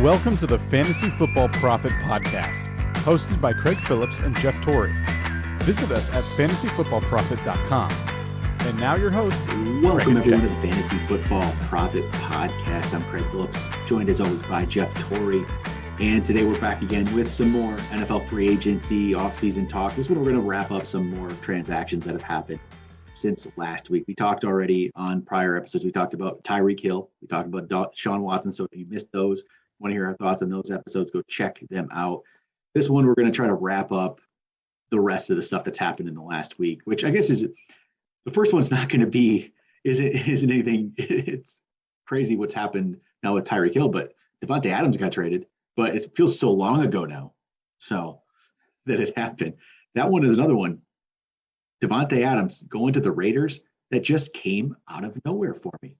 Welcome to the Fantasy Football Profit Podcast, hosted by Craig Phillips and Jeff Torrey. Visit us at fantasyfootballprofit.com. And now your hosts. Welcome everyone to the Fantasy Football Profit Podcast. I'm Craig Phillips, joined as always by Jeff Torrey. And today we're back again with some more NFL free agency offseason talk. This one we're going to wrap up some more transactions that have happened since last week. We talked already on prior episodes. We talked about Tyreek Hill. We talked about Sean Watson. So if you missed those, want to hear our thoughts on those episodes, go check them out. This one, we're going to try to wrap up the rest of the stuff that's happened in the last week, which I guess is the first one's not going to be, isn't anything. It's crazy what's happened now with Tyreek Hill, but Davante Adams got traded, but it feels so long ago now. So that it happened. That one is another one. Davante Adams going to the Raiders, that just came out of nowhere for me.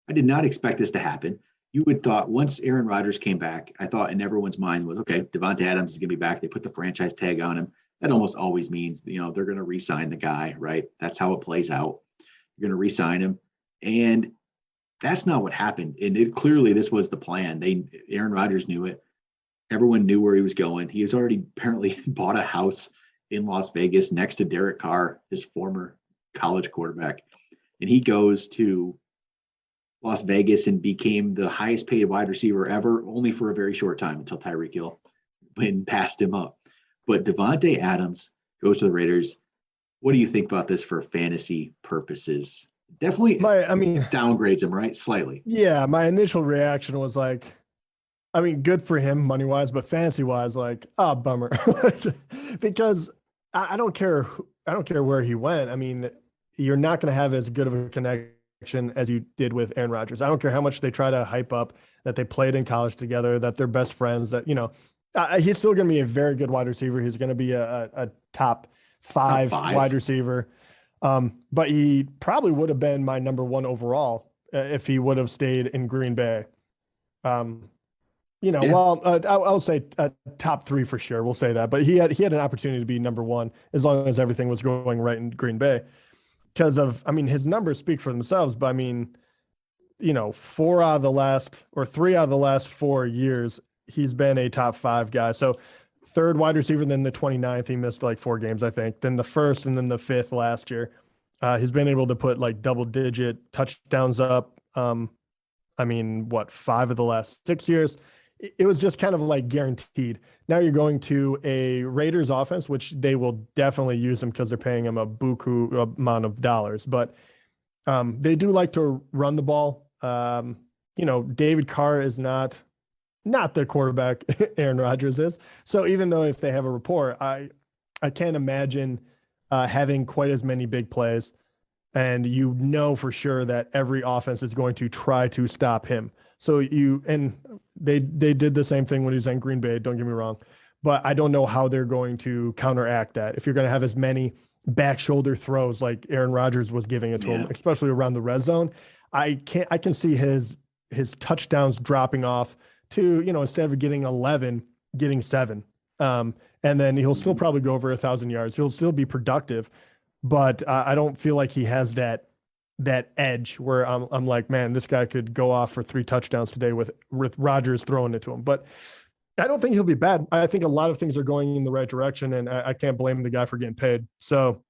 I did not expect this to happen. You would thought once Aaron Rodgers came back, I thought in everyone's mind was, okay, Davante Adams is going to be back. They put the franchise tag on him. That almost always means, they're going to re-sign the guy, right? That's how it plays out. You're going to re-sign him. And that's not what happened. And clearly this was the plan. Aaron Rodgers knew it. Everyone knew where he was going. He was already apparently bought a house in Las Vegas next to Derek Carr, his former college quarterback. And he goes to Las Vegas and became the highest paid wide receiver ever, only for a very short time until Tyreek Hill passed him up. But Davante Adams goes to the Raiders. What do you think about this for fantasy purposes? Definitely downgrades him, right? Slightly. Yeah, my initial reaction was good for him money-wise, but fantasy-wise, bummer. Because I don't care where he went. I mean, you're not going to have as good of a connection as you did with Aaron Rodgers. I don't care how much they try to hype up that they played in college together, that they're best friends, that, he's still going to be a very good wide receiver. He's going to be a top five wide receiver. But he probably would have been my number one overall if he would have stayed in Green Bay. I'll say top three for sure. We'll say that. But he had an opportunity to be number one as long as everything was going right in Green Bay. Because of, his numbers speak for themselves, but 3 out of the last 4 years, he's been a top five guy. So third wide receiver, then the 29th, he missed 4 games, I think. Then the first and then the 5th last year. He's been able to put double digit touchdowns up. 5 of the last 6 years. It was just kind of guaranteed. Now you're going to a Raiders offense, which they will definitely use him because they're paying him a buku amount of dollars. But they do like to run the ball. David Carr is not the quarterback Aaron Rodgers is. So even though if they have a rapport, I can't imagine having quite as many big plays. And for sure that every offense is going to try to stop him. So they did the same thing when he was in Green Bay, don't get me wrong. But I don't know how they're going to counteract that. If you're going to have as many back shoulder throws like Aaron Rodgers was giving it to him, especially around the red zone, I can see his touchdowns dropping off to, instead of getting 11, getting 7. And then he'll still probably go over 1,000 yards. He'll still be productive. But I don't feel like he has that edge where I'm like, man, this guy could go off for 3 touchdowns today with Rodgers throwing it to him. But I don't think he'll be bad. I think a lot of things are going in the right direction, and I can't blame the guy for getting paid. So,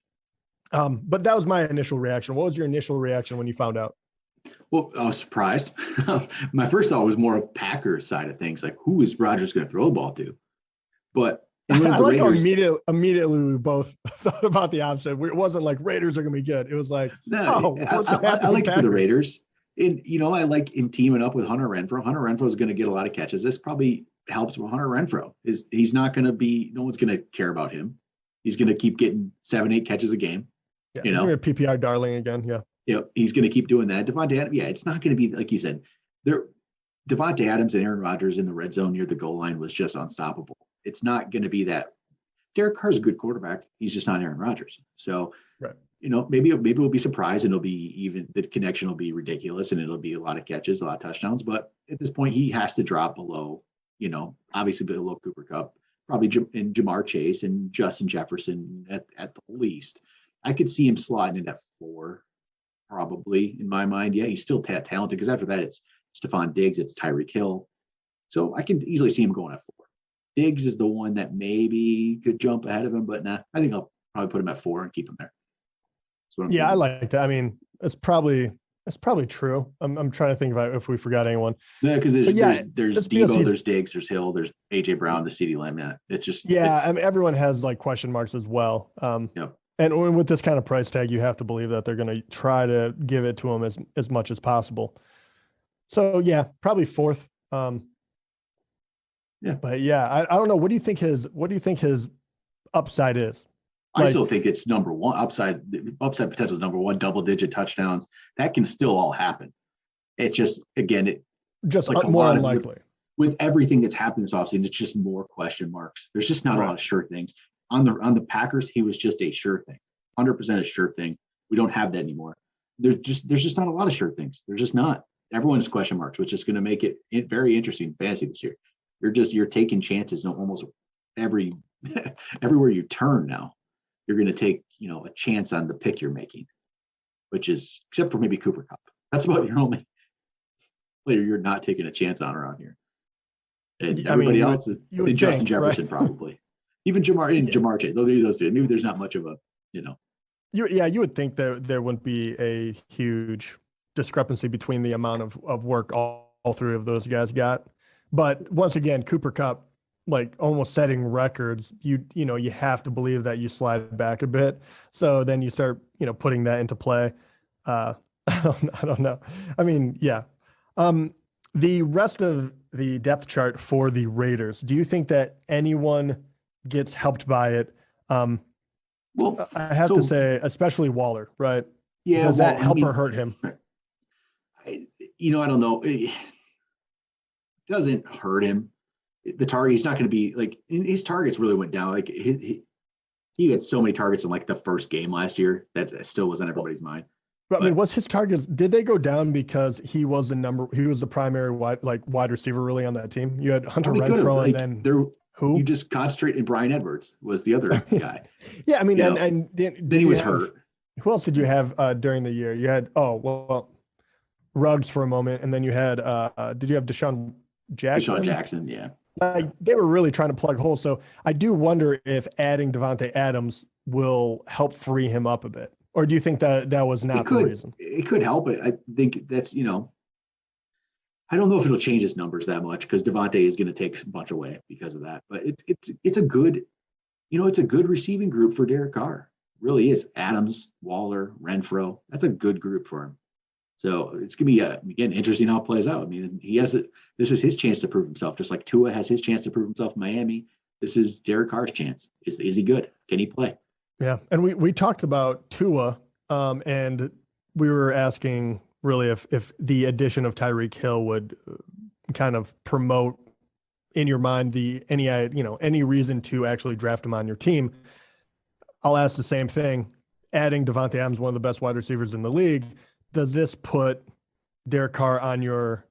but that was my initial reaction. What was your initial reaction when you found out? Well, I was surprised. My first thought was more of Packers side of things, like who is Rodgers going to throw the ball to? But I like how immediately we both thought about the opposite. It wasn't like Raiders are going to be good. It was like, I like it for the Raiders. And, I like him teaming up with Hunter Renfrow. Hunter Renfrow is going to get a lot of catches. This probably helps with Hunter Renfrow. He's not going to be – no one's going to care about him. He's going to keep getting 7-8 catches a game. Yeah, he's going to be a PPR darling again, yeah. Yeah, he's going to keep doing that. Davante Adams, it's not going to be – like you said, Davante Adams and Aaron Rodgers in the red zone near the goal line was just unstoppable. It's not going to be that. Derek Carr's a good quarterback. He's just not Aaron Rodgers. So, right. Maybe we'll be surprised and the connection will be ridiculous and it'll be a lot of catches, a lot of touchdowns. But at this point, he has to drop below, obviously below Cooper Kupp, probably in Jamar Chase and Justin Jefferson at the least. I could see him sliding in at 4, probably in my mind. Yeah, he's still talented because after that, it's Stephon Diggs, it's Tyreek Hill. So I can easily see him going at 4. Diggs is the one that maybe could jump ahead of him, but nah, I think I'll probably put him at 4 and keep him there. Yeah, I like that. I mean, it's probably true. I'm trying to think if we forgot anyone. No, because there's Debo, there's Diggs, there's Hill, there's AJ Brown, the CeeDee Lamb. Yeah, it's just I mean, everyone has like question marks as well. Yep. And with this kind of price tag, you have to believe that they're going to try to give it to him as much as possible. So yeah, probably 4th. Yeah, but yeah, I don't know. What do you think his upside is? I still think it's number 1. Upside potential is number 1. Double-digit touchdowns, that can still all happen. It's just, again, like more unlikely. With everything that's happened this offseason, it's just more question marks. There's just not a lot of sure things. On the Packers, he was just a sure thing, 100% a sure thing. We don't have that anymore. There's just not a lot of sure things. There's just not. Everyone's question marks, which is going to make it very interesting in fantasy this year. You're taking chances almost everywhere you turn now. You're going to take, a chance on the pick you're making, which is, except for maybe Cooper Kupp. That's about your only player you're not taking a chance on around here. And everybody else is Justin Jefferson, right? Probably. Even Jamar Chase. They'll do those two. Maybe there's not much of a, You would think that there wouldn't be a huge discrepancy between the amount of work all 3 of those guys got. But once again, Cooper Kupp, like almost setting records, you have to believe that you slide back a bit. So then you start, putting that into play. I don't know. I mean, yeah. The rest of the depth chart for the Raiders, do you think that anyone gets helped by it? Well, I have to say, especially Waller, right? Yeah. Does that help or hurt him? I don't know. It doesn't hurt him. The target, he's not going to be like, his targets really went down. Like he had so many targets in like the first game last year that still was on everybody's mind. But I mean, what's his targets? Did they go down because he was the primary wide receiver really on that team? You had Hunter Renfrow and then who? You just concentrate, and Bryan Edwards was the other guy. Yeah, I mean, and then he was hurt. Who else did you have during the year? You had Ruggs for a moment, and then you had did you have Deshaun Jackson? Deshaun Jackson, yeah. Like they were really trying to plug holes. So I do wonder if adding Davante Adams will help free him up a bit. Or do you think that was not the reason? It could help it. I think that's, I don't know if it'll change his numbers that much because Devante is going to take a bunch away because of that. But it's a good, it's a good receiving group for Derek Carr. It really is. Adams, Waller, Renfrow. That's a good group for him. So it's going to be, again, interesting how it plays out. I mean, this is his chance to prove himself, just like Tua has his chance to prove himself in Miami. This is Derek Carr's chance. Is he good? Can he play? Yeah. And we talked about Tua, and we were asking really if the addition of Tyreek Hill would kind of promote in your mind any reason to actually draft him on your team. I'll ask the same thing. Adding Davante Adams, one of the best wide receivers in the league, does this put Derek Carr on your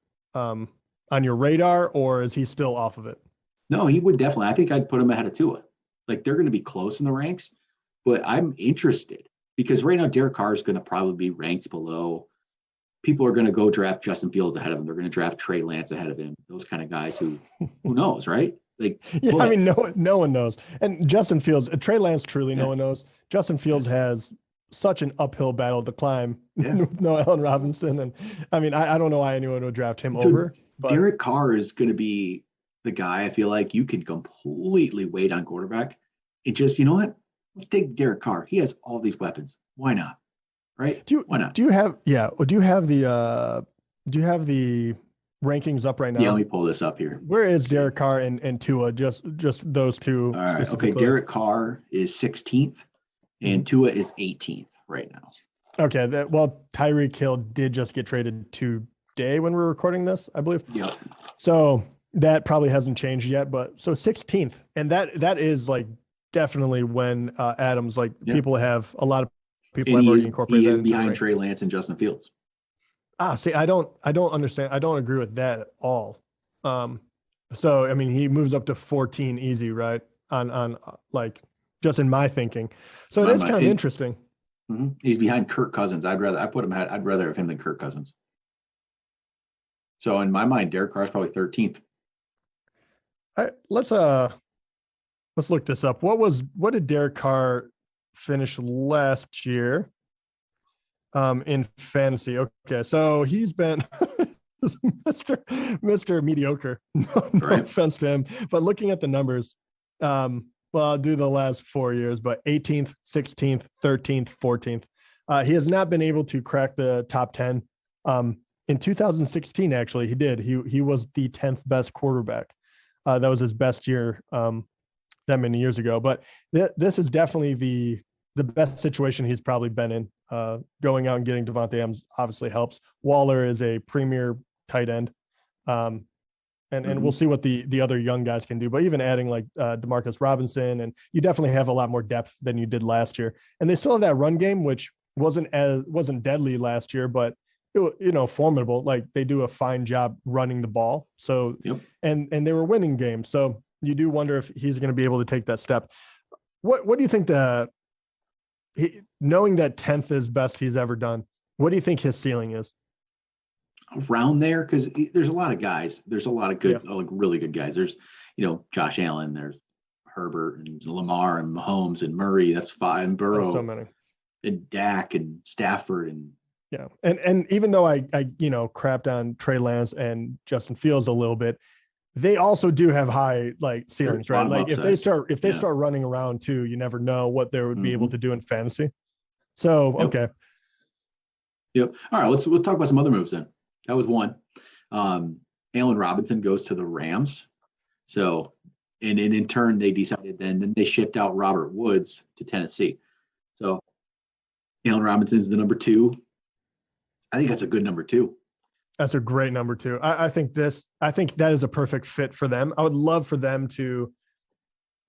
radar, or is he still off of it? No, he would definitely. I think I'd put him ahead of Tua. Like they're going to be close in the ranks, but I'm interested because right now Derek Carr is going to probably be ranked below. People are going to go draft Justin Fields ahead of him. They're going to draft Trey Lance ahead of him. Those kind of guys who knows, right? Like, yeah, I mean, no one knows. And Justin Fields, Trey Lance, truly no one knows. Justin Fields has such an uphill battle to climb with no Allen Robinson. And I mean, I don't know why anyone would draft him over. But Derek Carr is going to be the guy I feel like you can completely wait on quarterback and just, you know what? Let's take Derek Carr. He has all these weapons. Why not? Right? Why not? Do you have the rankings up right now? Yeah, let me pull this up here. Where is Derek Carr and Tua? Just those two. All right. Okay. Derek Carr is 16th and Tua is 18th right now. Okay. Tyreek Hill did just get traded today when we're recording this, I believe. Yep. So that probably hasn't changed yet, but so 16th. And that is like definitely when Adams, people have a lot of people have already incorporated. He is behind Trey Lance and Justin Fields. See, I don't understand. I don't agree with that at all. So, I mean, he moves up to 14 easy, right? On just in my thinking. So it is kind of interesting. Mm-hmm. He's behind Kirk Cousins. I'd rather have him than Kirk Cousins. So in my mind, Derek Carr is probably 13th. Let's look this up. What did Derek Carr finish last year in fantasy? Okay, so he's been Mr. Mediocre. No offense to him, but looking at the numbers, well, I'll do the last 4 years, but 18th, 16th, 13th, 14th. He has not been able to crack the top 10. In 2016, actually, he did. He was the 10th best quarterback. That was his best year that many years ago. But this is definitely the best situation he's probably been in. Going out and getting Davante Adams obviously helps. Waller is a premier tight end. And we'll see what the other young guys can do. But even adding like Demarcus Robinson, and you definitely have a lot more depth than you did last year. And they still have that run game, which wasn't deadly last year, but formidable. Like they do a fine job running the ball. So, and they were winning games. So you do wonder if he's going to be able to take that step. What do you think knowing that 10th is best he's ever done, what do you think his ceiling is? Around there, because there's a lot of guys. There's a lot of good, like really good guys. There's, Josh Allen. There's Herbert and Lamar and Mahomes and Murray. That's 5. And Burrow. There's so many. And Dak and Stafford and. Yeah, and even though I crapped on Trey Lance and Justin Fields a little bit, they also do have high like ceilings, right? Like if they start running around too, you never know what they would be able to do in fantasy. So okay. Yep. All right. We'll talk about some other moves then. That was one. Allen Robinson goes to the Rams. So, and in turn, they decided then they shipped out Robert Woods to Tennessee. So, Allen Robinson is the number 2. I think that's a good number 2. That's a great number 2. I think that is a perfect fit for them. I would love for them to,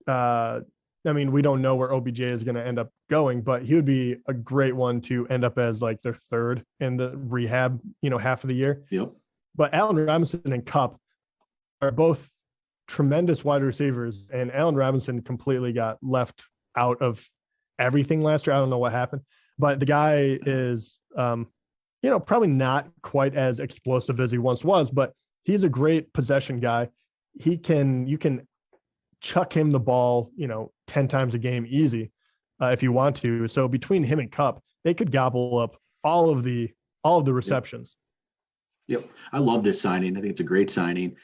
we don't know where OBJ is going to end up going, but he would be a great one to end up as like their 3rd in the rehab, half of the year. Yep. But Allen Robinson and Kupp are both tremendous wide receivers, and Allen Robinson completely got left out of everything last year. I don't know what happened, but the guy is, probably not quite as explosive as he once was, but he's a great possession guy. You can chuck him the ball, 10 times a game easy if you want to. So between him and Kupp, they could gobble up all of the receptions. Yep. I love this signing. I think it's a great signing.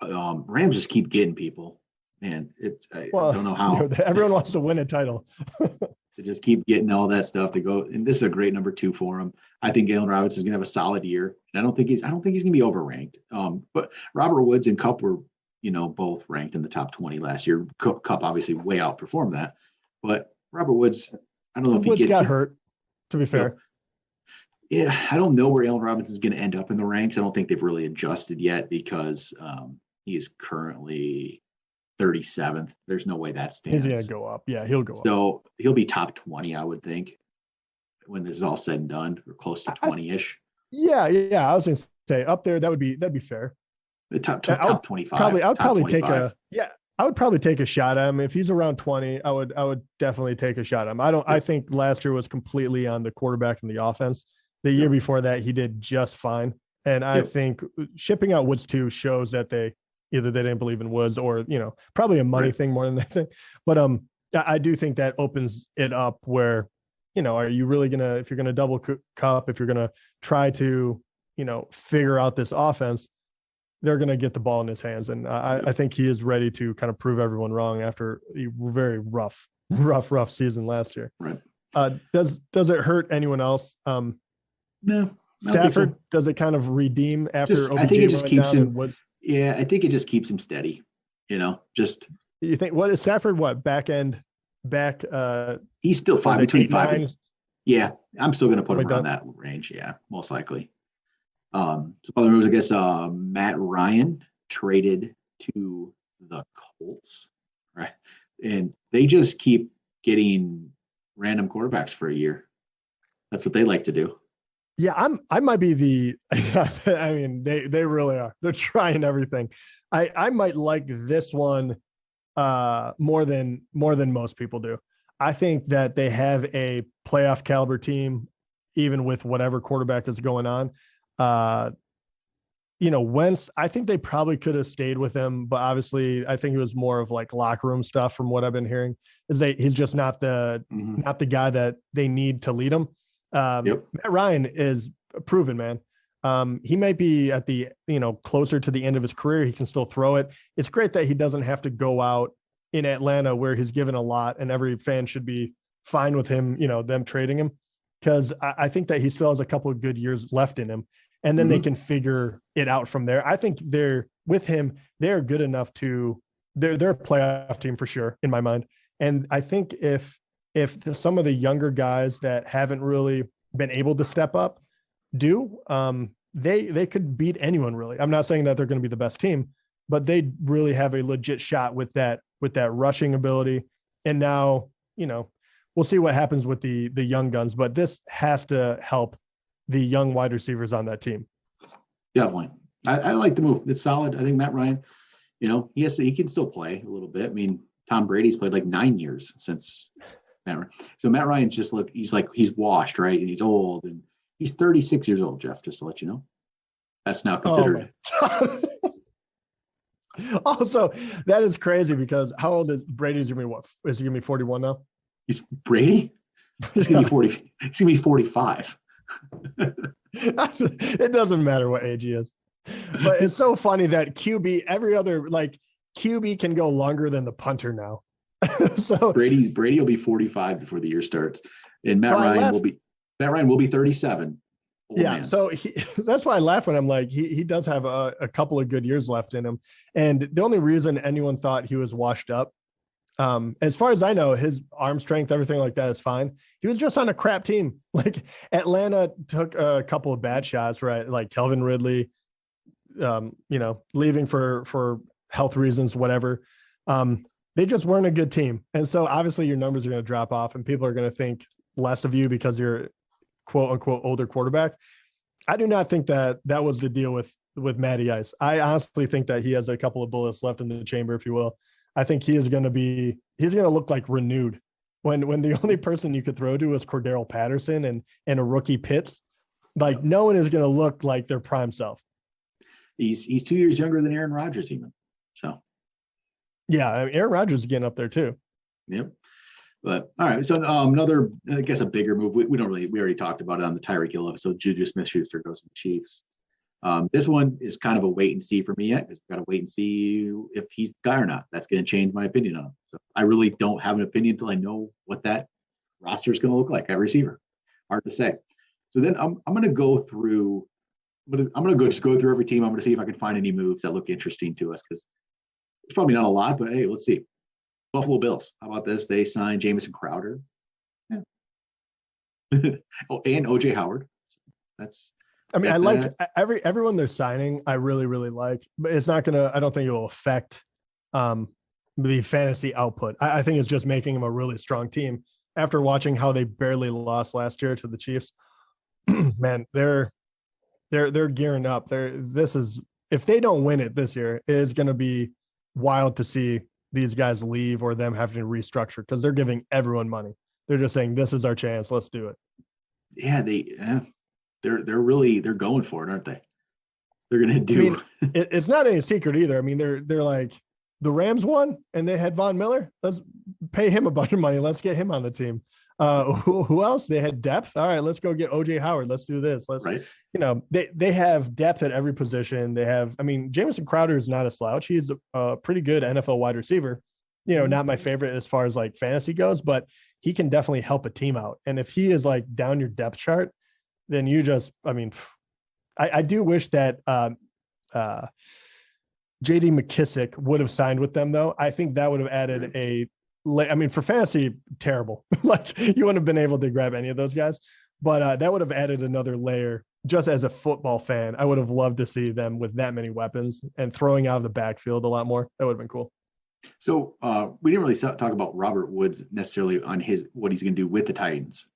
Rams just keep getting people, and I don't know how. Everyone wants to win a title. To just keep getting all that stuff to go, and this is a great number 2 for him. I think Allen Robinson is going to have a solid year, and I don't think he's going to be overranked. But Robert Woods and Kupp were, both ranked in the top 20 last year. Kupp obviously way outperformed that, but Robert Woods, I don't know if Woods got hurt. To be fair, yeah, I don't know where Allen Robinson is going to end up in the ranks. I don't think they've really adjusted yet because he is currently 37th. There's no way that stands. He's going to go up. Yeah, he'll go up. So he'll be top 20, I would think, when this is all said and done, or close to 20-ish. Yeah. I was going to say up there. That'd be fair. The top 25. I would probably take a shot at him if he's around 20. I would definitely take a shot at him. I think last year was completely on the quarterback and the offense. The year before that, he did just fine. And I think shipping out Woods too shows that either they didn't believe in Woods or, probably a money thing more than anything. But I do think that opens it up where, are you really if you're going to double Kupp, if you're going to try to, figure out this offense, they're going to get the ball in his hands. And I think he is ready to kind of prove everyone wrong after a very rough season last year. Right. Does it hurt anyone else? No. Stafford, does it kind of redeem after OBJ? I think it just keeps him. Yeah, I think it just keeps him steady. Just. You think what is Stafford? What back? He's still between 5 and 9. Yeah, I'm still going to put him around that range. Yeah, most likely. Some other moves, I guess. Matt Ryan traded to the Colts, right? And they just keep getting random quarterbacks for a year. That's what they like to do. Yeah, I might be I mean, they really are. They're trying everything. I might like this one more than most people do. I think that they have a playoff caliber team, even with whatever quarterback is going on. Wentz, I think they probably could have stayed with him, but obviously I think it was more of like locker room stuff from what I've been hearing he's just not not the guy that they need to lead them. Matt Ryan is proven, man. He might be at the, closer to the end of his career. He can still throw it. It's great that he doesn't have to go out in Atlanta where he's given a lot and every fan should be fine with him, them trading him. Cause I think that he still has a couple of good years left in him and then they can figure it out from there. I think they're good enough they're a playoff team for sure in my mind. And I think if some of the younger guys that haven't really been able to step up they could beat anyone really. I'm not saying that they're going to be the best team, but they really have a legit shot with that rushing ability. And now, we'll see what happens with the young guns, but this has to help the young wide receivers on that team. Definitely. I like the move. It's solid. I think Matt Ryan, he can still play a little bit. I mean, Tom Brady's played like 9 years since Matt Ryan. So Matt Ryan's he's washed, right? And he's old and he's 36 years old, Jeff, just to let you know. That's now considered. Also, that is crazy because how old is Brady's going to be? What is he going to be 41 now? He's Brady? He's going to be 40. He's going to be 45. It doesn't matter what age he is. But it's so funny that QB can go longer than the punter now. So Brady will be 45 before the year starts. And Matt Ryan will be 37. Man. So that's why I laugh when I'm like, he does have a couple of good years left in him. And the only reason anyone thought he was washed up, as far as I know, his arm strength, everything like that is fine. He was just on a crap team. Like Atlanta took a couple of bad shots, right? Like Kelvin Ridley, leaving for health reasons, whatever. They just weren't a good team. And so obviously your numbers are going to drop off and people are going to think less of you because you're quote unquote older quarterback. I do not think that was the deal with Matty Ice. I honestly think that he has a couple of bullets left in the chamber, if you will. I think he's going to look like renewed when the only person you could throw to is Cordero Patterson and a rookie Pitts. Like no one is going to look like their prime self. He's 2 years younger than Aaron Rodgers even. So yeah, Aaron Rodgers is getting up there too. Yep. But all right, so another, I guess, a bigger move. We already talked about it on the Tyreek Hill episode. Juju Smith-Schuster goes to the Chiefs. This one is kind of a wait and see for me yet because we've got to wait and see if he's the guy or not. That's going to change my opinion on him. So I really don't have an opinion until I know what that roster is going to look like at receiver. Hard to say. So then I'm going to go through. I'm going to go through every team. I'm going to see if I can find any moves that look interesting to us because it's probably not a lot, but hey, let's see. Buffalo Bills. How about this? They signed Jamison Crowder. Yeah. And OJ Howard. I like everyone they're signing. I really, really like, but it's not going to, I don't think it will affect the fantasy output. I think it's just making them a really strong team after watching how they barely lost last year to the Chiefs. Man, they're gearing up. If they don't win it this year, it is going to be wild to see these guys leave or them having to restructure because they're giving everyone money. They're just saying, this is our chance. Let's do it. Yeah. They're going for it, aren't they? They're going to do. It's not any secret either. I mean, they're like the Rams won and they had Von Miller. Let's pay him a bunch of money. Let's get him on the team. Who else? They had depth. All right, let's go get OJ Howard. Let's do this. They have depth at every position. They have, Jamison Crowder is not a slouch. He's a pretty good NFL wide receiver. Not my favorite as far as like fantasy goes, but he can definitely help a team out. And if he is like down your depth chart, then you just, I do wish that JD McKissick would have signed with them though. I think that would have added for fantasy, terrible. Like you wouldn't have been able to grab any of those guys, but that would have added another layer. Just as a football fan, I would have loved to see them with that many weapons and throwing out of the backfield a lot more. That would have been cool. So we didn't really talk about Robert Woods necessarily on what he's going to do with the Titans.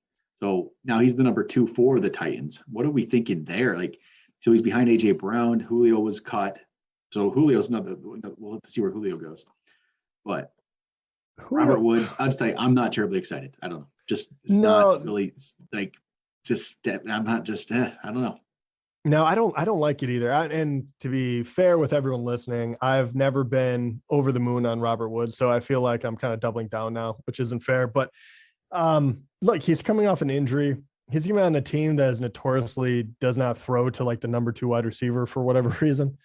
So now he's the number 2 for the Titans. What are we thinking there? So he's behind AJ Brown. Julio was cut. So Julio's another. We'll have to see where Julio goes. But Robert Woods, I'd say I'm not terribly excited. I don't know. Not really I'm not just, I don't know. No, I don't like it either. And to be fair with everyone listening, I've never been over the moon on Robert Woods, so I feel like I'm kind of doubling down now, which isn't fair. But look, he's coming off an injury. He's even on a team that is notoriously does not throw to like the number 2 wide receiver for whatever reason.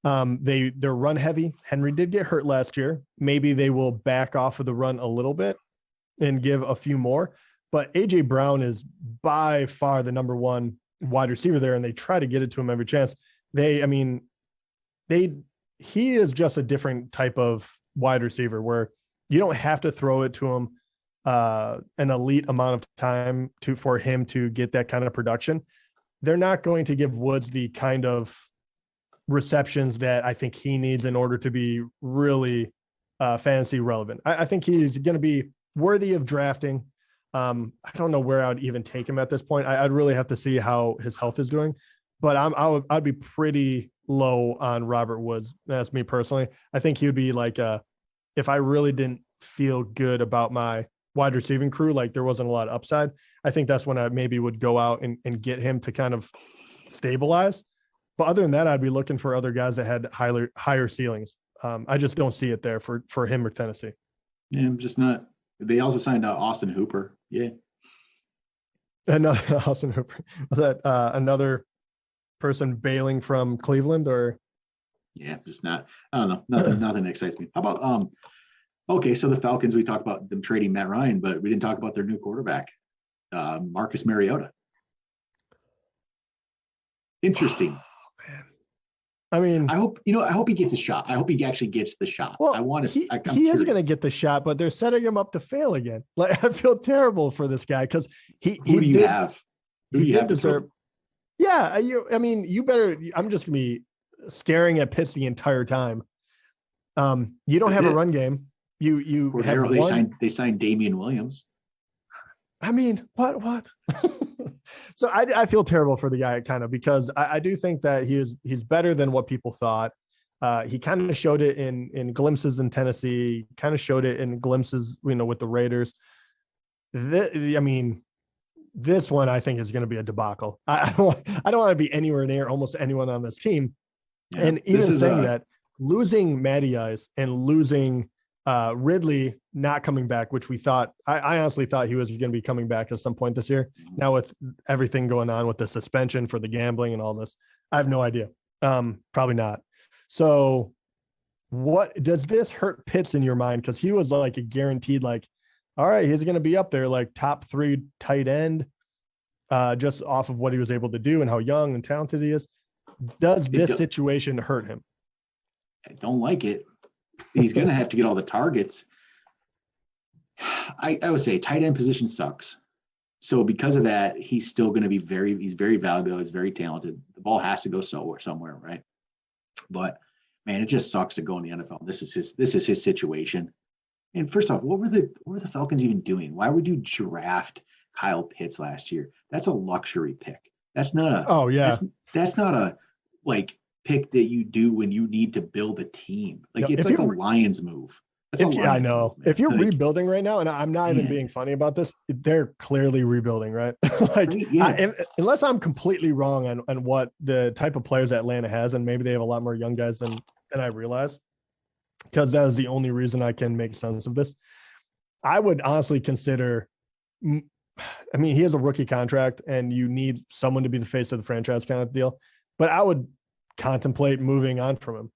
They're run heavy. Henry did get hurt last year. Maybe they will back off of the run a little bit and give a few more. But AJ Brown is by far the number 1 wide receiver there, and they try to get it to him every chance. He is just a different type of wide receiver where you don't have to throw it to him an elite amount of time for him to get that kind of production. They're not going to give Woods the kind of receptions that I think he needs in order to be really fantasy relevant. I think he's going to be worthy of drafting. I don't know where I'd even take him at this point. I'd really have to see how his health is doing, but I'd be pretty low on Robert Woods. That's me personally. I think he would be like, if I really didn't feel good about my wide receiving crew, like there wasn't a lot of upside, I think that's when I maybe would go out and get him to kind of stabilize. But other than that, I'd be looking for other guys that had higher ceilings. I just don't see it there for him or Tennessee. Yeah, I'm just not. They also signed Austin Hooper. Yeah. Another Austin Hooper. Was that another person bailing from Cleveland or? Yeah, just not. I don't know. Nothing excites me. How about okay, so the Falcons, we talked about them trading Matt Ryan, but we didn't talk about their new quarterback, Marcus Mariota. Interesting. Oh, man. I mean, I hope he gets a shot. I hope he actually gets the shot. Well, I want to. He is going to get the shot, but they're setting him up to fail again. Like I feel terrible for this guy because Who do you have to deserve? Yeah, you better. I'm just going to be staring at Pitts the entire time. You don't have a run game. You have they signed Damian Williams. I mean, what? So I feel terrible for the guy kind of because I do think that he's better than what people thought. He kind of showed it in glimpses in Tennessee, kind of showed it in glimpses, with the Raiders. This one I think is going to be a debacle. I don't want to be anywhere near almost anyone on this team. Yeah, and even saying that, losing Matty Ice and losing Ridley not coming back, which we thought, I honestly thought he was going to be coming back at some point this year. Now with everything going on with the suspension for the gambling and all this, I have no idea. Probably not. So what does this hurt Pitts in your mind? Because he was like a guaranteed, like, all right, he's going to be up there, like top 3 tight end, just off of what he was able to do and how young and talented he is. Does this situation hurt him? I don't like it. He's going to have to get all the targets. I would say tight end position sucks. So because of that, he's still going to be he's very valuable. He's very talented. The ball has to go somewhere, right? But man, it just sucks to go in the NFL. This is his situation. And first off, what were the Falcons even doing? Why would you draft Kyle Pitts last year? That's a luxury pick. That's not a that's not a like pick that you do when you need to build a team. Like it's like a Lions move. I know. If you're rebuilding right now, and I'm not even being funny about this, they're clearly rebuilding, right? Unless I'm completely wrong on what the type of players that Atlanta has, and maybe they have a lot more young guys than I realize, because that is the only reason I can make sense of this. I would honestly consider, he has a rookie contract, and you need someone to be the face of the franchise kind of deal, but I would contemplate moving on from him.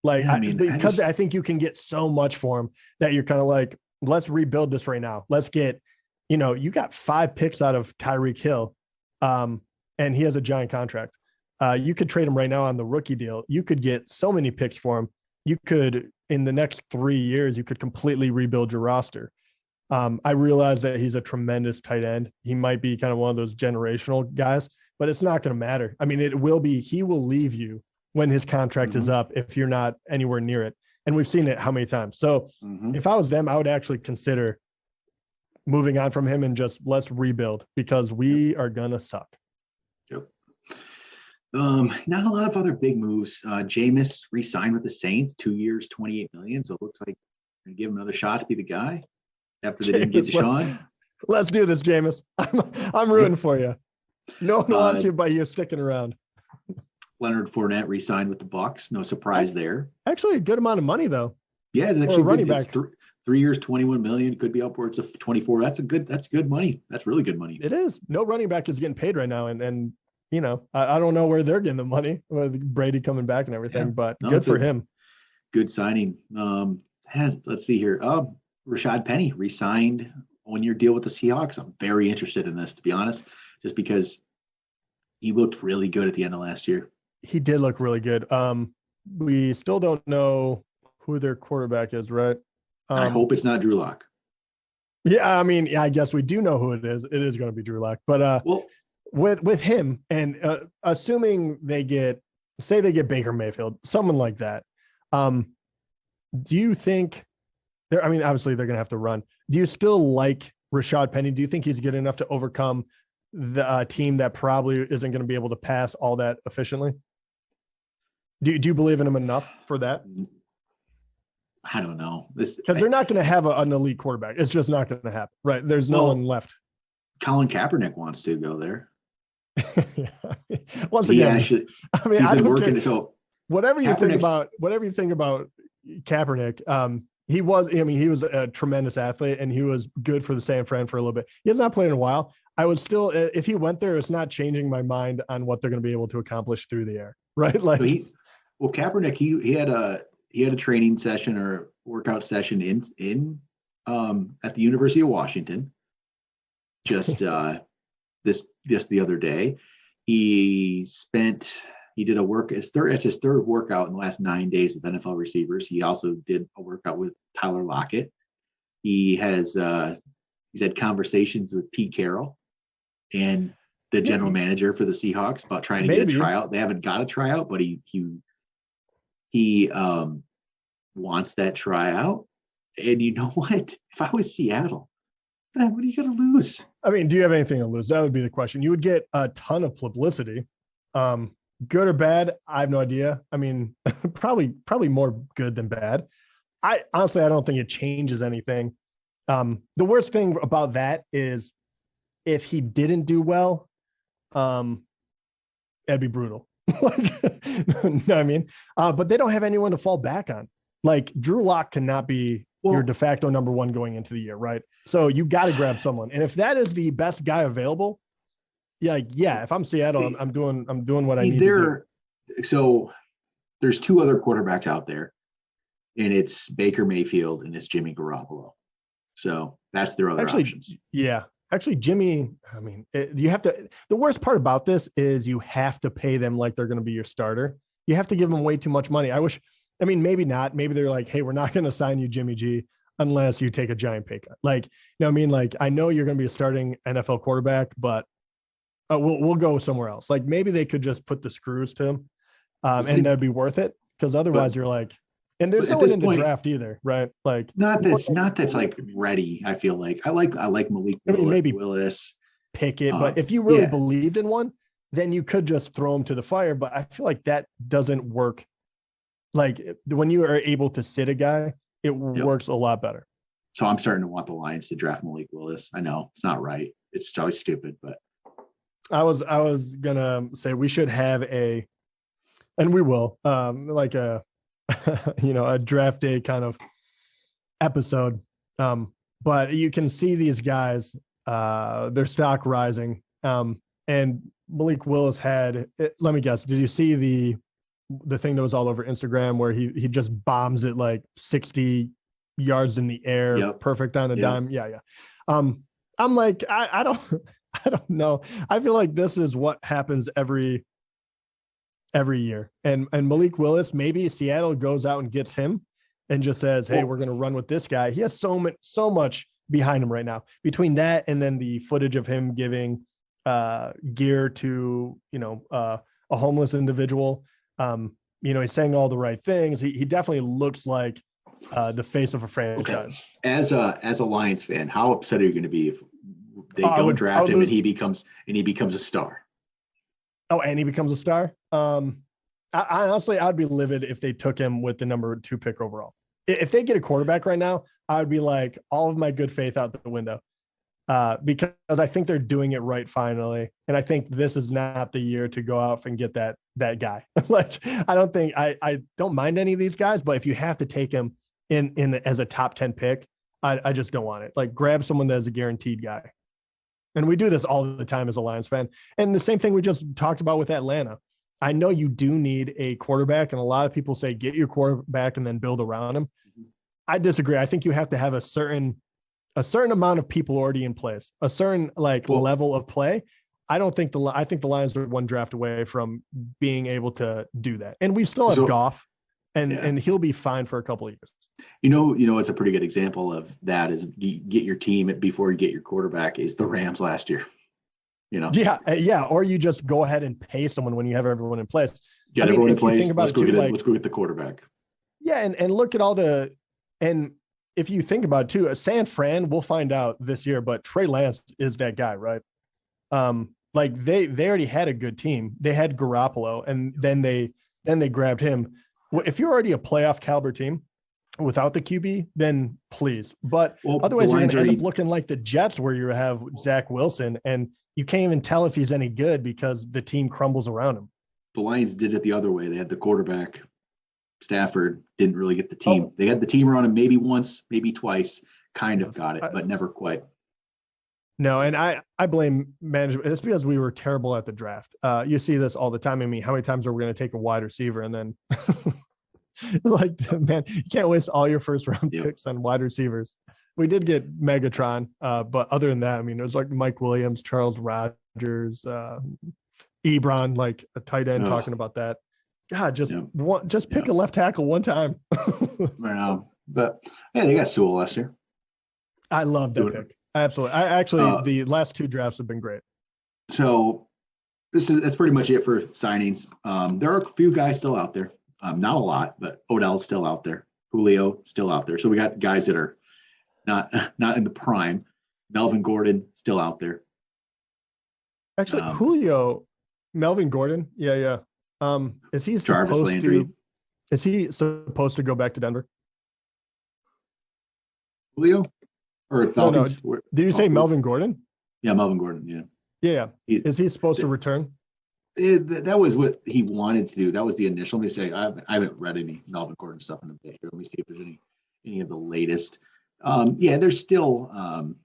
Because I think you can get so much for him that you're kind of like, let's rebuild this right now. Let's get, you got 5 picks out of Tyreek Hill, and he has a giant contract. You could trade him right now on the rookie deal. You could get so many picks for him. You could, in the next 3 years, you could completely rebuild your roster. I realize that he's a tremendous tight end. He might be kind of one of those generational guys, but it's not going to matter. He will leave you when his contract is up if you're not anywhere near it. And we've seen it how many times. So if I was them, I would actually consider moving on from him and just let's rebuild, because we are going to suck. Yep. Not a lot of other big moves. Jameis Resigned with the Saints, 2 years, $28 million. So it looks like they give him another shot to be the guy after they didn't get Deshaun. Let's do this, Jameis. I'm rooting for you. No one wants you, but you're sticking around. Leonard Fournette re-signed with the Bucs. No surprise there. Actually, a good amount of money though. Yeah, it's actually running good. back. It's 3 years, 21 million. Could be upwards of 24. That's good money. That's really good money. It is. No running back is getting paid right now, and you know, I don't know where they're getting the money with Brady coming back and everything, but good for him. Good signing. Let's see here. Rashad Penny re-signed 1-year deal with the Seahawks. I'm very interested in this, to be honest, just because he looked really good at the end of last year. He did look really good. We still don't know who their quarterback is, right? I hope it's not Drew Lock. Yeah, I mean, I guess we do know who it is. It is going to be Drew Lock, but with him and assuming they get Baker Mayfield, someone like that, do you think I mean, obviously they're going to have to run. Do you still like Rashad Penny? Do you think he's good enough to overcome the team that probably isn't going to be able to pass all that efficiently? Do you believe in him enough for that? I don't know. Because they're not going to have an elite quarterback. It's just not going to happen, right? There's no one left. Colin Kaepernick wants to go there. Once again, I mean, I don't care. So whatever you think about Kaepernick, he was a tremendous athlete and he was good for the San Fran for a little bit. He has not played in a while. I would still, if he went there, it's not changing my mind on what they're going to be able to accomplish through the air, right? Like, so Kaepernick, he had a training session or workout session in at the University of Washington. Just this the other day, it's his third workout in the last 9 days with NFL receivers. He also did a workout with Tyler Lockett. He's had conversations with Pete Carroll and the general manager for the Seahawks about trying to get a tryout. They haven't got a tryout, but he wants that tryout. And you know what? If I was Seattle, man, what are you going to lose? I mean, do you have anything to lose? That would be the question. You would get a ton of publicity. Good or bad, I have no idea. I mean, probably more good than bad. I don't think it changes anything. The worst thing about that is if he didn't do well, it'd be brutal. Like, you know what I mean? But they don't have anyone to fall back on. Like Drew Lock cannot be your de facto number one going into the year, right? So you got to grab someone. And if that is the best guy available, if I'm Seattle, I'm doing what I need to do. So there's two other quarterbacks out there, and it's Baker Mayfield and it's Jimmy Garoppolo. So that's their other options. Yeah. Actually, Jimmy, I mean, you have to – the worst part about this is you have to pay them like they're going to be your starter. You have to give them way too much money. Maybe not. Maybe they're like, hey, we're not going to sign you Jimmy G unless you take a giant pay cut. Like, you know what I mean? Like, I know you're going to be a starting NFL quarterback, but we'll go somewhere else. Like, maybe they could just put the screws to him and that'd be worth it. Because otherwise you're like – and there's no one in the draft either, right? Like that's like ready. I feel like I like Malik Willis, Pickett, but if you really believed in one, then you could just throw him to the fire. But I feel like that doesn't work. Like when you are able to sit a guy, it works a lot better. So I'm starting to want the Lions to draft Malik Willis. I know it's not right. It's always stupid, but I was gonna say we should have and we will like a a draft day kind of episode. But you can see these guys, their stock rising. And Malik Willis let me guess, did you see the thing that was all over Instagram where he just bombs it like 60 yards in the air, perfect on a dime? Yeah. I'm like, I don't know. I feel like this is what happens every year. And Malik Willis, maybe Seattle goes out and gets him and just says, hey, we're going to run with this guy. He has so much behind him right now. Between that and then the footage of him giving gear to, a homeless individual, he's saying all the right things. He definitely looks like the face of a franchise. Okay. As a Lions fan, how upset are you going to be if they go draft him and he becomes a star? Oh, and he becomes a star. I honestly, I'd be livid if they took him with the number 2 pick overall. If they get a quarterback right now, I would be like all of my good faith out the window. because I think they're doing it right finally. And I think this is not the year to go out and get that guy. Like, I don't think I don't mind any of these guys, but if you have to take him in as a top 10 pick, I just don't want it. Like, grab someone that is a guaranteed guy. And we do this all the time as a Lions fan. And the same thing we just talked about with Atlanta. I know you do need a quarterback, and a lot of people say get your quarterback and then build around him. I disagree. I think you have to have a certain amount of people already in place, a certain level of play. I think the Lions are one draft away from being able to do that. And we still have Goff, and he'll be fine for a couple of years. It's a pretty good example of that is get your team before you get your quarterback is the Rams last year. Yeah. Or you just go ahead and pay someone when you have everyone in place. Get everyone in place. Let's go get the quarterback. Yeah. And look at and if you think about it too, San Fran, we'll find out this year, but Trey Lance is that guy, right? They already had a good team. They had Garoppolo, and then they grabbed him. If you're already a playoff caliber team without the QB, then please. But otherwise, you're going to end up looking like the Jets, where you have Zach Wilson, and you can't even tell if he's any good because the team crumbles around him. The Lions did it the other way. They had the quarterback. Stafford didn't really get the team. They had the team around him maybe once, maybe twice, kind of got it, but never quite. No, and I blame management. It's because we were terrible at the draft. You see this all the time. I mean, how many times are we going to take a wide receiver and then it's like, man, you can't waste all your first round picks on wide receivers. We did get Megatron, but other than that, I mean, it was like Mike Williams, Charles Rogers, Ebron, like a tight end talking about that. God, just pick a left tackle one time. I know, but they got Sewell last year. I love that pick. Absolutely. The last two drafts have been great. So that's pretty much it for signings. There are a few guys still out there. Not a lot, but Odell's still out there. Julio still out there. So we got guys that are not in the prime. Melvin Gordon still out there. Actually, Julio, Melvin Gordon. Yeah. Is he Jarvis Landry? Is he supposed to go back to Denver? Julio or Falcons? No. Did you say Melvin Gordon? Yeah, Melvin Gordon. Yeah. Is he supposed to return? That was what he wanted to do. That was the initial. Let me say I haven't read any Melvin Gordon stuff in a bit. Let me see if there's any of the latest. There's still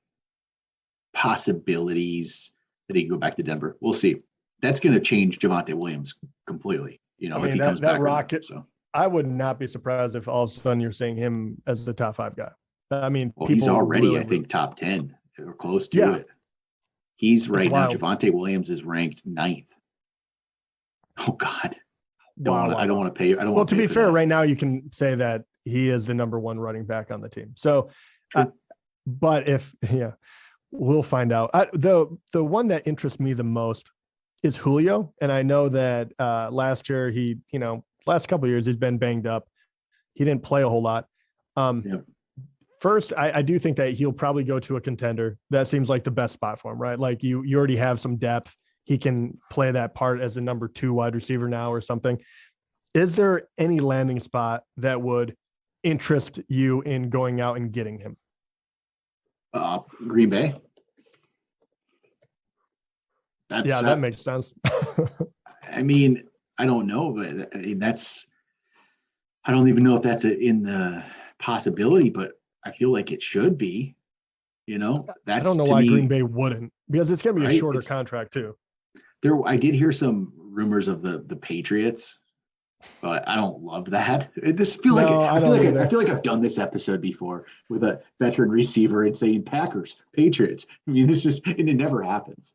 possibilities that he can go back to Denver. We'll see. That's going to change Javonte Williams completely. If he comes back. Rocket. So I would not be surprised if all of a sudden you're seeing him as the top 5 guy. I mean, he's already, I think, top 10 or close to it. He's right now. Javonte Williams is ranked 9th. Oh God. I don't want to pay. Well, to be fair, right now you can say that he is the number 1 running back on the team. So, but we'll find out. The one that interests me the most is Julio. And I know that last year last couple of years he's been banged up. He didn't play a whole lot. First, I do think that he'll probably go to a contender. That seems like the best spot for him, right? Like you already have some depth. He can play that part as a number 2 wide receiver now or something. Is there any landing spot that would interest you in going out and getting him? Green Bay. That makes sense. I mean, I don't know, but I don't even know if that's in the possibility, but I feel like it should be. I don't know why Green Bay wouldn't, because it's going to be a shorter contract too. I did hear some rumors of the Patriots, but I don't love that. This feels I feel like I've done this episode before with a veteran receiver and saying Packers, Patriots. I mean, and it never happens.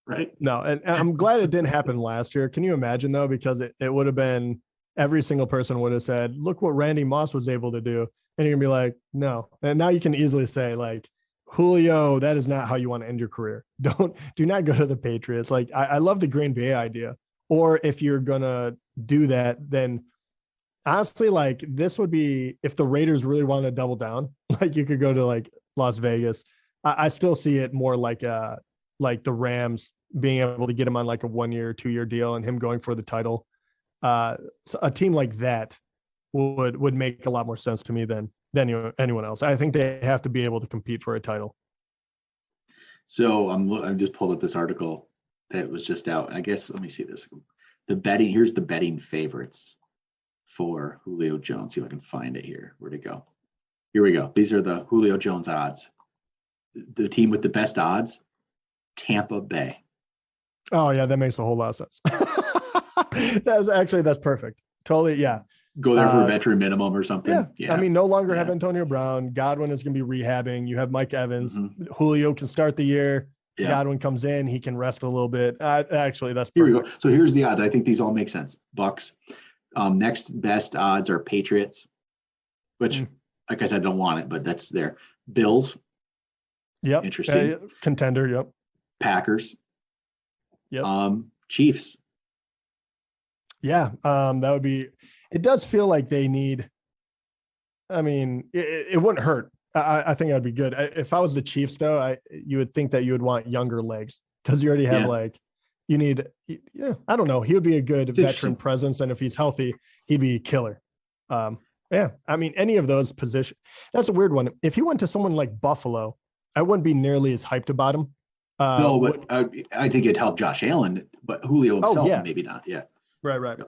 Right? No, and I'm glad it didn't happen last year. Can you imagine though? Because it would have been, every single person would have said, look what Randy Moss was able to do. And you're gonna be like, no. And now you can easily say, like, Julio, that is not how you want to end your career. Do not go to the Patriots. Like, I love the Green Bay idea. Or if you're gonna do that, then honestly, like, this would be, if the Raiders really want to double down, like, you could go to like Las Vegas. I still see it more like the Rams being able to get him on like a 1-year, 2-year deal and him going for the title. So a team like that would make a lot more sense to me than anyone else. I think they have to be able to compete for a title. So I just pulled up this article that was just out. I guess, let me see this. Here's the betting favorites for Julio Jones. See if I can find it here. Where'd it go? Here we go. These are the Julio Jones odds. The team with the best odds, Tampa Bay. Oh yeah, that makes a whole lot of sense. That's perfect. Totally, yeah. Go there for a veteran minimum or something. Yeah. I mean, no longer have Antonio Brown. Godwin is going to be rehabbing. You have Mike Evans. Mm-hmm. Julio can start the year. Yeah. Godwin comes in. He can rest a little bit. Actually, that's perfect. Here we go. So here's the odds. I think these all make sense. Bucks. Next best odds are Patriots, which, like I said, don't want it, but that's there. Bills. Yep. Interesting. Contender. Yep. Packers. Yep. Chiefs. Yeah. That would be. It does feel like they need. I mean, it wouldn't hurt. I think that'd be good. If I was the Chiefs, though, you would think that you would want younger legs because you already have you need. Yeah, I don't know. He would be a good veteran presence, and if he's healthy, he'd be a killer. Yeah, I mean, any of those positions. That's a weird one. If he went to someone like Buffalo, I wouldn't be nearly as hyped about him. No, but I think it'd help Josh Allen, but Julio himself, maybe not. Yeah. Right.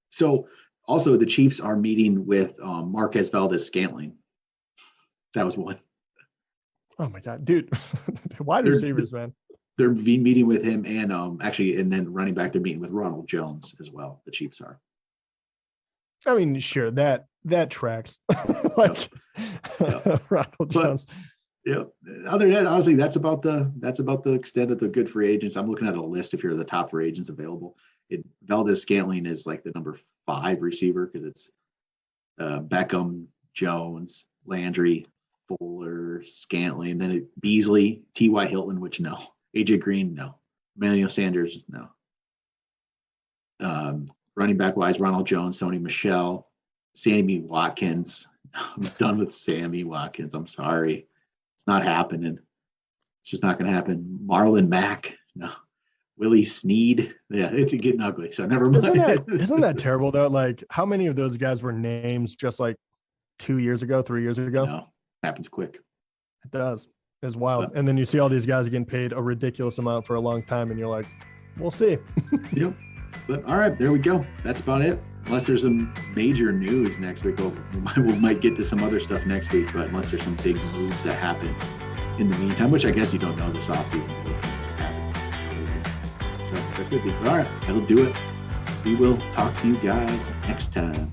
So also the Chiefs are meeting with Marquez Valdes-Scantling. That was one. Oh my God, dude. Wide receivers, man. They're meeting with him and and then running back, they're meeting with Ronald Jones as well. The Chiefs are. I mean, sure, that tracks. Ronald Jones. Yeah. Other than that, honestly, that's about the extent of the good free agents. I'm looking at a list if you're the top free agents available. Valdes-Scantling is like the number 5 receiver because it's Beckham, Jones, Landry, Fuller, Scantling, then Beasley, T.Y. Hilton, which no, AJ Green, no, Emmanuel Sanders, no. Running back wise, Ronald Jones, Sony Michel, Sammy Watkins. I'm done with Sammy Watkins. I'm sorry. It's not happening. It's just not going to happen. Marlon Mack, no. Willie Snead. Yeah, it's getting ugly. So never mind. Isn't that terrible though? Like how many of those guys were names just like 2 years ago, 3 years ago? No, happens quick. It does. It's wild. And then you see all these guys getting paid a ridiculous amount for a long time and you're like, we'll see. Yep. But all right, there we go. That's about it. Unless there's some major news next week, we might get to some other stuff next week, but unless there's some big moves that happen in the meantime, which I guess you don't know this offseason. So that could be. All right, that'll do it. We will talk to you guys next time.